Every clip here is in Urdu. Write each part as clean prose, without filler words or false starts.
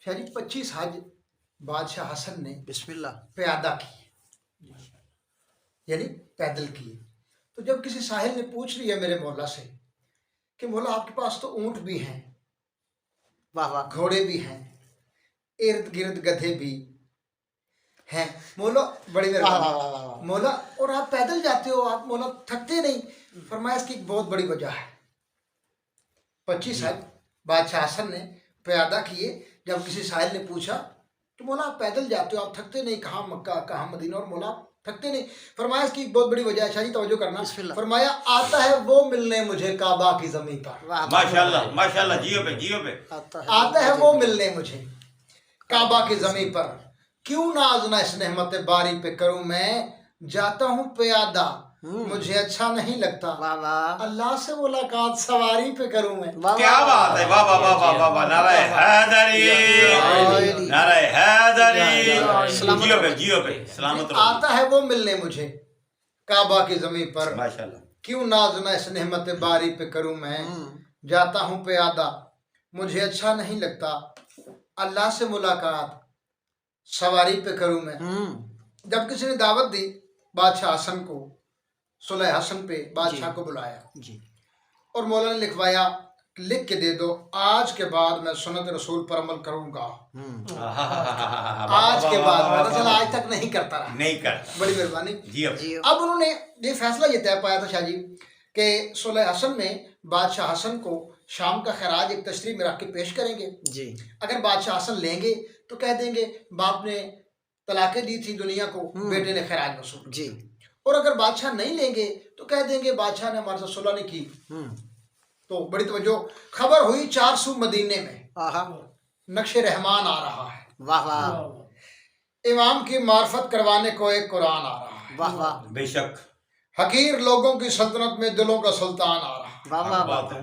شاہ جی 25 حج بادشاہ حسن نے بسم اللہ پیادہ کیے، یعنی پیدل کیے۔ تو جب کسی ساحل نے پوچھ لیا میرے مولا سے کہ مولا آپ کے پاس تو اونٹ بھی ہیں، واہ واہ گھوڑے بھی ہیں، ارد گرد گدھے بھی ہیں، مولا بڑی واہ مہربانی، واہ واہ واہ واہ۔ مولا اور آپ پیدل جاتے ہو، آپ مولا تھکتے نہیں؟ فرمایا اس کی ایک بہت بڑی وجہ ہے۔ 25 حج بادشاہ حسن نے پیادہ کیے۔ جب کسی ساحل نے پوچھا کہ مولا آپ پیدل جاتے ہو، آپ تھکتے نہیں؟ کہاں مکہ کہاں مدینہ، اور مولا آپ تھکتے نہیں؟ فرمایا اس کی ایک بہت بڑی وجہ ہے، شاہ جی توجہ کرنا۔ بسم اللہ۔ فرمایا آتا ہے وہ ملنے مجھے کعبہ کی زمین پر، واہ واہ۔ ماشاءاللہ ماشاءاللہ، جیو پہ جیو پہ آتا ہے وہ ملنے مجھے کعبہ کی زمین پر، کیوں ناز نہ اس نعمت باری پہ کروں میں، جاتا ہوں پیادہ مجھے اچھا نہیں لگتا، واہ واہ اللہ سے ملاقات سواری پہ کروں میں۔ واہ کیا بات ہے، واہ واہ واہ واہ واہ واہ، نعرہ حیدری، نعرہ حیدری، سلامت جیو پہ رہو۔ جیو پہ، سلامت رہو۔ آتا ہے وہ ملنے مجھے کعبہ کی زمین پر، ماشاءاللہ کیوں ناز نہ اس نعمت باری پہ کروں میں، جاتا ہوں پیادہ مجھے اچھا نہیں لگتا، اللہ سے ملاقات سواری پہ کروں میں۔ جب کسی نے دعوت دی بادشاہ حسن کو، صلح حسن پہ بادشاہ کو بلایا جی اور مولا نے لکھوایا لکھ کے دے دو، آج کے بعد میں سنت رسول پر عمل کروں گا، آج کے بعد، پتہ چلا آج تک نہیں کرتا رہا، نہیں کر بڑی مہربانی۔ جیو جی اب انہوں نے یہ فیصلہ یہ طے پایا تھا شاہ جی کہ صلح حسن میں بادشاہ حسن کو شام کا خراج ایک تشریح میں رکھ کے پیش کریں گے۔ جی اگر بادشاہ حسن لیں گے تو کہہ دیں گے باپ نے طلاقیں دی تھی دنیا کو، بیٹے نے خراج وصول، جی اور اگر بادشاہ نہیں لیں گے تو کہہ دیں گے بادشاہ نے ہمارے ساتھ صلح نہیں کی۔ تو بڑی توجہ، خبر ہوئی 400 مدینے میں آہا نقش رحمان آ رہا ہے، واہ واہ امام کی معرفت کروانے کو ایک قرآن آ رہا ہے، واہ واہ بے شک حقیر لوگوں کی سلطنت میں دلوں کا سلطان آ رہا ہے۔ واہ واہ بات ہے۔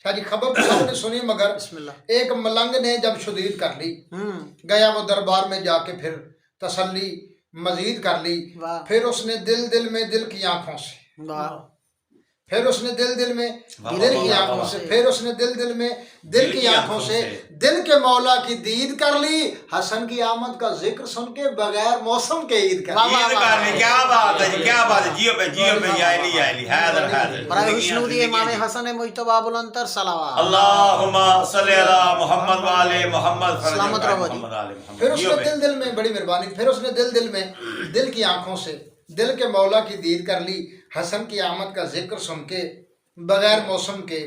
شاہ جی خبر تو سب نے سنی، مگر بسم اللہ ایک ملنگ نے جب شدید کر لی، گیا وہ دربار میں جا کے پھر تسلی مزید کر لی، واہ پھر اس نے دل دل میں دل کی آنکھوں سے، واہ پھر اس نے دل دل میں واہ دل واہ کی واہ آنکھوں واہ سے، پھر اس نے دل دل میں دل کی آنکھوں سے دل کے مولا کی دید کر لی، حسن کی آمد کا ذکر سن کے بغیر موسم کے عید کر لی۔ عید کرنے، کیا بات ہے جی، کیا بات ہے، جیو پہ جیو پہ، یا علی یا علی، حیدر حیدر، برائے زندگیاں حسنودی امام زندگیاں۔ حسن مجتبی بلندتر صلوات اللہم صلی علی محمد وآل محمد، فرج سلامت رہو جی۔ محمد آل محمد، پھر اس جیو نے پہ دل دل میں، بڑی مہربانی، پھر اس نے دل دل میں دل کی آنکھوں سے دل کے مولا کی دید کر لی، حسن کی آمد کا ذکر سن کے بغیر موسم کے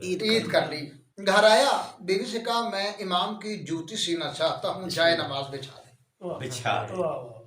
عید کر لی۔ گھر آیا، بیوی سے کہا میں امام کی جوتی سینا چاہتا ہوں، جائے نماز بچھا دے۔ بچھا دے،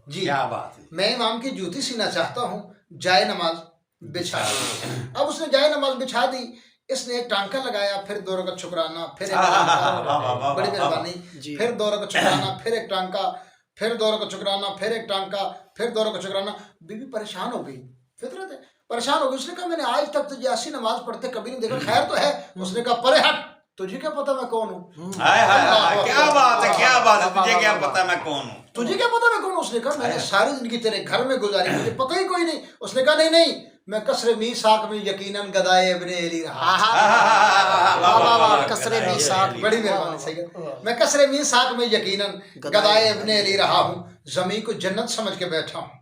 جی کیا بات ہے۔ میں امام کی جوتی سینا چاہتا ہوں، جائے نماز بچھا دی۔ اب اس نے جائے نماز بچھا دی، اس نے ایک ٹانکا لگایا، پھر 2 رکعت شکرانہ، پھر ایک ٹانکا، بڑی مہربانی، جی۔ پھر 2 رکعت شکرانہ، پھر ایک ٹانکا، پھر 2 رکعت شکرانہ، پھر ایک ٹانکا، پھر 2 رکعت شکرانہ۔ بیوی پریشان ہو گئی، فطرت ہے، پریشان ہو گئی۔ اس نے کہا میں نے آج تک تجھے ایسی نماز پڑھتے کبھی نہیں دیکھا، خیر تو ہے؟ اس نے کہا پرے ہٹ، تجھے کیا پتا میں کون ہوں؟ ہائے ہائے ہائے، کیا بات ہے، کیا بات ہے، تجھے کیا پتا میں کون ہوں؟ تجھے کیا پتا میں کون ہوں؟ اس نے کہا میں نے ساری زندگی تیرے گھر میں گزاری، مجھے پتہ ہی کوئی نہیں۔ اس نے کہا نہیں نہیں، میں کسر میثاق میں یقیناً گدائے ابن علی رہا۔ واہ واہ واہ کسر میثاق، بڑی مہربانی سید، میں کسر میثاق میں یقیناً گدائے ابن علی رہا ہوں، زمین کو جنت سمجھ کے بیٹھا ہوں،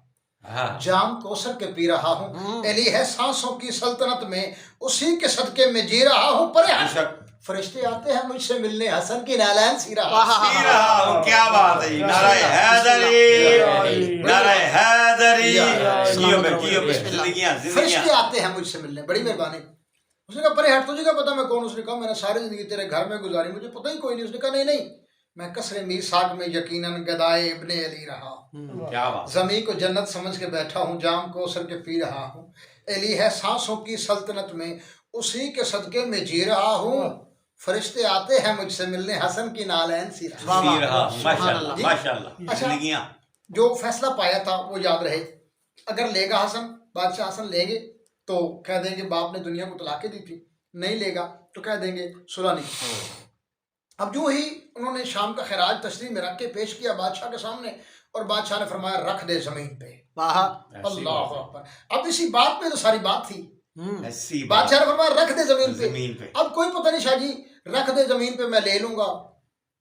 جام کوثر کے پی رہا ہوں، علی ہے سانسوں کی سلطنت میں، اسی کے صدقے میں جی رہا ہوں، پرے ہٹ، فرشتے آتے ہیں مجھ سے ملنے، حسن کی نالین سی رہا پی رہا ہوں، کیا بات ہے، نعرہ حیدری، نعرہ حیدری، جیو پہ جیو پہ، زندگیاں زندگیاں۔ فرشتے آتے ہیں مجھ سے ملنے، بڑی مہربانی۔ اس نے کہا پرے ہٹ، تجھے کیا پتا میں کون ہوں؟ اس نے کہا میں نے ساری زندگی تیرے گھر میں گزاری، مجھے پتہ ہی کوئی نہیں۔ اس نے کہا نہیں نہیں، میں کسر میثاق میں یقیناً گدائے ابن علی رہا، کیا بات، زمین کو جنت سمجھ کے بیٹھا ہوں، جام کوثر کے پی رہا ہوں، علی ہے سانسوں کی سلطنت میں، اسی کے صدقے میں جی رہا ہوں، فرشتے آتے ہیں مجھ سے ملنے، حسن کی نالین سی رہا۔ پی رہا ہوں، ماشاءاللہ ماشاءاللہ، زندگیاں۔ جو فیصلہ پایا تھا وہ یاد رہے، اگر لے گا حسن، بادشاہ حسن لیں گے تو کہہ دیں گے باپ نے دنیا کو طلاقیں دی تھی، نہیں لے گا تو کہہ دیں گے صلح نہیں۔ اب جو ہی انہوں نے شام کا خراج تشریح میں رکھ کے پیش کیا بادشاہ کے سامنے، اور بادشاہ نے فرمایا رکھ دے زمین پہ۔ اللہ اکبر، اب اسی بات پہ تو ساری بات تھی، ایسی بات، بادشاہ نے فرمایا رکھ دے زمین زمین پہ۔ پہ۔ اب کوئی پتہ نہیں شاہ جی، رکھ دے زمین پہ میں لے لوں گا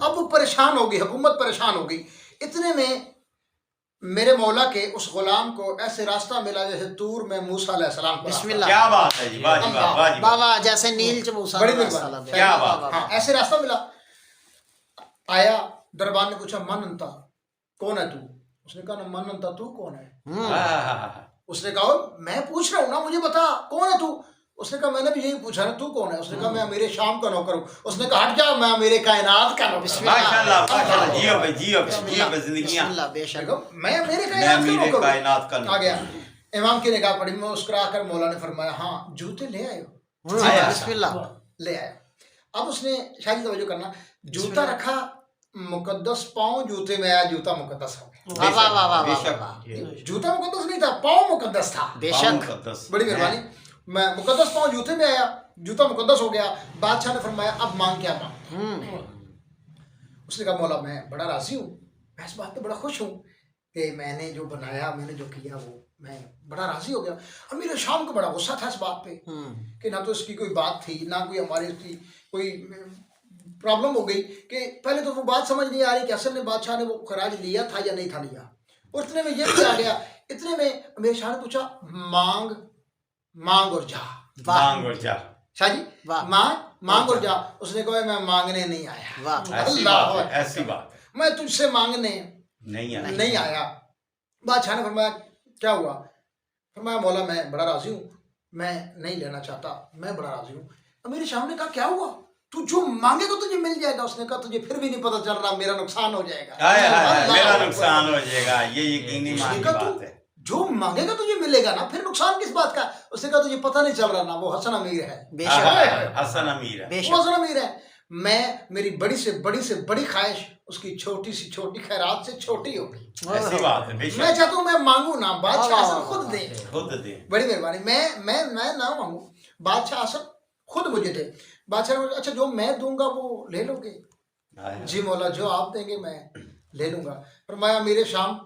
اب وہ پریشان ہو گئی, حکومت پریشان ہو گئی. اتنے میں میرے مولا کے اس غلام کو ایسے راستہ ملا جیسے طور میں موسیٰ علیہ السلام کو بسم راستہ. اللہ. کیا بات ہے جی واہ جی واہ واہ جی واہ واہ. واہ جیسے نیل چ موسیٰ بڑی علیہ مہربانی. السلام. کیا واہ بات. واہ ہاں ایسے راستہ ملا. آیا دربار نے پوچھا من انتا, کون ہے تو؟ اس نے کہا نا من انتا, تو کون ہے؟ اس نے کہا میں پوچھ رہا ہوں نا, مجھے بتا کون ہے تو؟ اس نے کہا میں نے بھی یہی پوچھا نا, تو کون ہے؟ اس نے کہا میں امیر شام کا نوکر ہوں. اس نے کہا ہٹ جا, میں امیر کائنات کا نوکر ہوں. ماشاء اللہ ماشاء اللہ. جیو بھائی جیو جیو بھائی بسم زندگیاں. اللہ بے میں شک. کہا, میں امیر میں کائنات کا امیر نوکر ہوں. کائنات کا آ گیا. امام کی نگاہ پڑی, میں مسکرا کر مولا نے فرمایا ہاں جوتے لے آئے ہو؟ آیا. بسم اللہ. لے آیا. اب اس نے شاید توجہ کرنا, جوتا رکھا مقدس, پاؤں جوتے میں آیا, جوتا مقدس ہو گیا. واہ واہ واہ بے واہ شک. واہ. جوتا مقدس نہیں تھا, پاؤں مقدس تھا. بے پاؤں شک. مقدس. بڑی مہربانی. میں مقدس پاؤں جوتے میں آیا, جوتا مقدس ہو گیا. بادشاہ نے فرمایا اب مانگ کیا مانگ؟ اس نے کہا مولا میں بڑا راضی ہوں, میں اس بات پہ بڑا خوش ہوں کہ میں نے جو بنایا, میں نے جو کیا, وہ میں بڑا راضی ہو گیا. امیر شام کو بڑا غصہ تھا اس بات پہ کہ نہ تو اس کی کوئی بات تھی, نہ کوئی ہماری اس کی کوئی پرابلم ہو گئی کہ پہلے تو وہ بات سمجھ نہیں آ رہی کہ اصل میں بادشاہ نے وہ خراج لیا تھا یا نہیں تھا لیا. اور اتنے میں یہ بھی آ گیا. اتنے میں امیر شاہ نے پوچھا مانگ, مانگ اور جا. مانگ اور جا. شاہ جی واہ. مانگ اور جا. اس نے کہا میں مانگنے نہیں آیا, واہ. ایسی اللہ بات ہے اکبر. ایسی بات ہے. میں تجھ سے مانگنے نہیں ہے. نہیں آیا. بادشاہ نے فرمایا کیا ہوا؟ فرمایا مولا میں بڑا راضی ہوں, میں نہیں لینا چاہتا, میں بڑا راضی ہوں. امیر شاہ نے کہا کیا ہوا؟ تو جو مانگے گا تجھے مل جائے گا. اس نے کہا تجھے پھر بھی نہیں پتہ چل رہا, میرا نقصان ہو جائے گا. ہائے ہائے ہائے, اللہ میرا اکبر. نقصان ہو جائے گا, یہ یقینی اس نے مان کی کہا بات تو ہے. جو مانگے گا تجھے ملے گا نا, پھر نقصان کس بات کا؟ اس نے کہا تجھے پتہ نہیں چل رہا نا, وہ حسن امیر ہے. بے ہائے شک. ہائے ہائے, حسن امیر ہے. بے وہ شک. حسن امیر ہے. میں میری بڑی سے بڑی خواہش اس کی چھوٹی سی چھوٹی خیرات سے چھوٹی ہوگی. ایسی بات ہے بے میں شک. چاہتا ہوں میں مانگوں نا, بادشاہ حسن خود دے. خود دے. بڑی مہربانی. میں نہ مانگوں, بادشاہ حسن خود مجھے دے. بادشاہ نے اچھا جو میں دوں گا وہ لے لو گے؟ جی مولا جو آپ دیں گے میں لے لوں گا. فرمایا میرے شام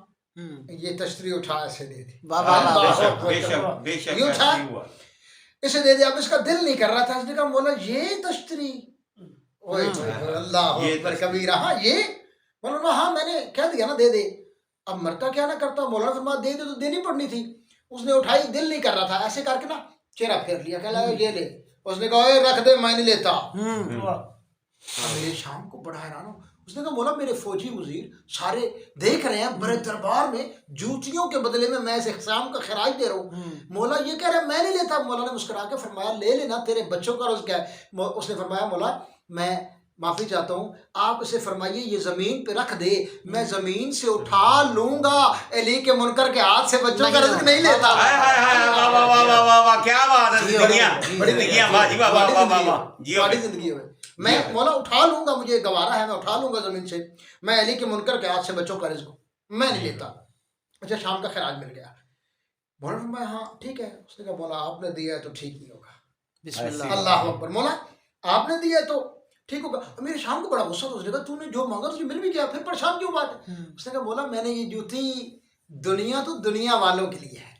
یہ تشتری اٹھا اسے دے دی. واہ واہ بے واہ. شک بے شک بے شک. یہ اٹھا ایسی ہوا. اسے دے دیا. اب اس کا دل نہیں کر رہا تھا. اس نے کہا مولا یہ تشتری, اوئے اللہ اکبر کبیرہ, ہاں یہ مولانا, ہاں میں نے کہہ دیا نا دے دے, اب مرتا کیا نہ کرتا. مولانا فرمایا دے دے تو دینی پڑنی تھی. اس نے اٹھائی, دل نہیں کر رہا تھا, ایسے کر کے نا چہرہ پھیر لیا, کہہ لگا یہ لے. اس نے کہا اے رکھ دے, میں نہیں لیتا. میرے شام کو بڑا حیران ہوں. اس نے کہا مولا میرے فوجی وزیر سارے دیکھ رہے ہیں, بڑے دربار میں جوتیوں کے بدلے میں اس اقسام کا خراج دے رہا ہوں. مولا یہ کہہ رہا ہے میں نہیں لیتا. مولا نے مسکرا کے فرمایا لے لینا, تیرے بچوں کا رزق ہے. اس نے فرمایا مولا میں معافی چاہتا ہوں, آپ اسے فرمائیے یہ زمین پہ رکھ دے, میں زمین سے اٹھا لوں گا. علی کے منکر کے ہاتھ سے بچوں کا رزق نہیں لیتا. ہائے ہائے ہائے, واہ واہ واہ واہ واہ واہ, کیا بات ہے. زندگیاں زندگیاں, واہ جی واہ واہ واہ واہ واہ. جیو بڑی زندگی ہے. میں مولا اٹھا لوں گا, مجھے گوارا ہے, میں اٹھا لوں گا زمین سے. میں علی کے منکر کے ہاتھ سے بچوں کا رزق میں نہیں لیتا. اچھا شام کا خراج مل گیا. مولا فرمایا ہاں ٹھیک ہے. اس نے کہا مولا آپ نے دیا ہے تو ٹھیک نہیں ہوگا. بسم اللہ. اللہ اکبر. مولا آپ نے دیا ہے تو ٹھیک ہوگا. میرے شام کو بڑا غصہ تھا. اس نے کہا تو نے جو مانگا تجھے مل بھی گیا, پھر پریشان کیوں بات ہے؟ اس نے کہا مولا میں نے یہ جوتی دنیا تو دنیا والوں کے لیے ہے.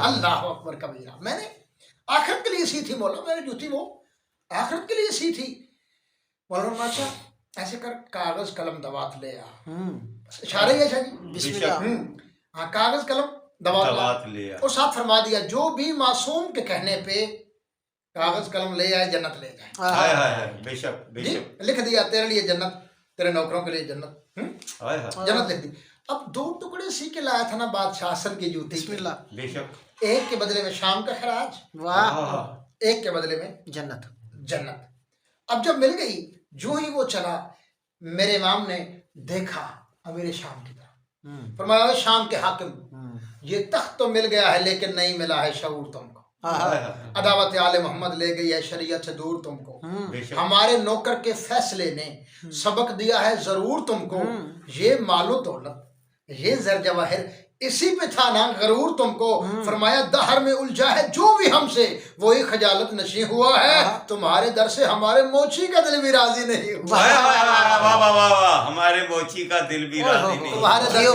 اللہ اکبر کبیرہ. میں نے آخرت کے لیے سی تھی مولا, میں نے جوتی وہ آخرت کے لیے سی تھی. مولانا اچھا ایسے کر, کاغذ قلم دوات لے آ. اشارے ہے شاہ جی. بسم اللہ. ہاں کاغذ قلم دوات لیا. اور ساتھ فرما دیا جو بھی معصوم کے کہنے پہ کاغذ قلم لے آئے جنت لے جائے. ہائے ہائے ہائے, بے شک بے جی شک. لکھ دیا تیرے لیے جنت, تیرے نوکروں کے لیے جنت. ہائے ہائے, جنت لکھ دی. اب 2 ٹکڑے سی کے لایا تھا نا بادشاہ حسن کی جوتی. بسم اللہ. بے شک. ایک کے بدلے میں شام کا خراج, واہ. ایک کے بدلے میں جنت. جنت. اب جب مل گئی, جو ہی وہ چلا, میرے امام نے دیکھا امیر شام کی طرف. فرمایا اے شام کے حاکم, یہ تخت تو مل گیا ہے لیکن نہیں ملا ہے شعور تم کو. عداوت آل محمد لے گئی ہے شریعت سے دور تم کو. ہمارے نوکر کے فیصلے نے سبق دیا ہے ضرور تم کو. یہ مال و دولت یہ زر جواہر اسی پہ تھا نا غرور تم کو. فرمایا دہر میں الجھا ہے جو بھی ہم سے وہی خجالت نشیں ہوا ہے. تمہارے در سے ہمارے موچی کا دل بھی راضی نہیں ہوا. واہ واہ واہ واہ واہ, ہمارے موچی کا دل بھی راضی نہیں. تمہارے در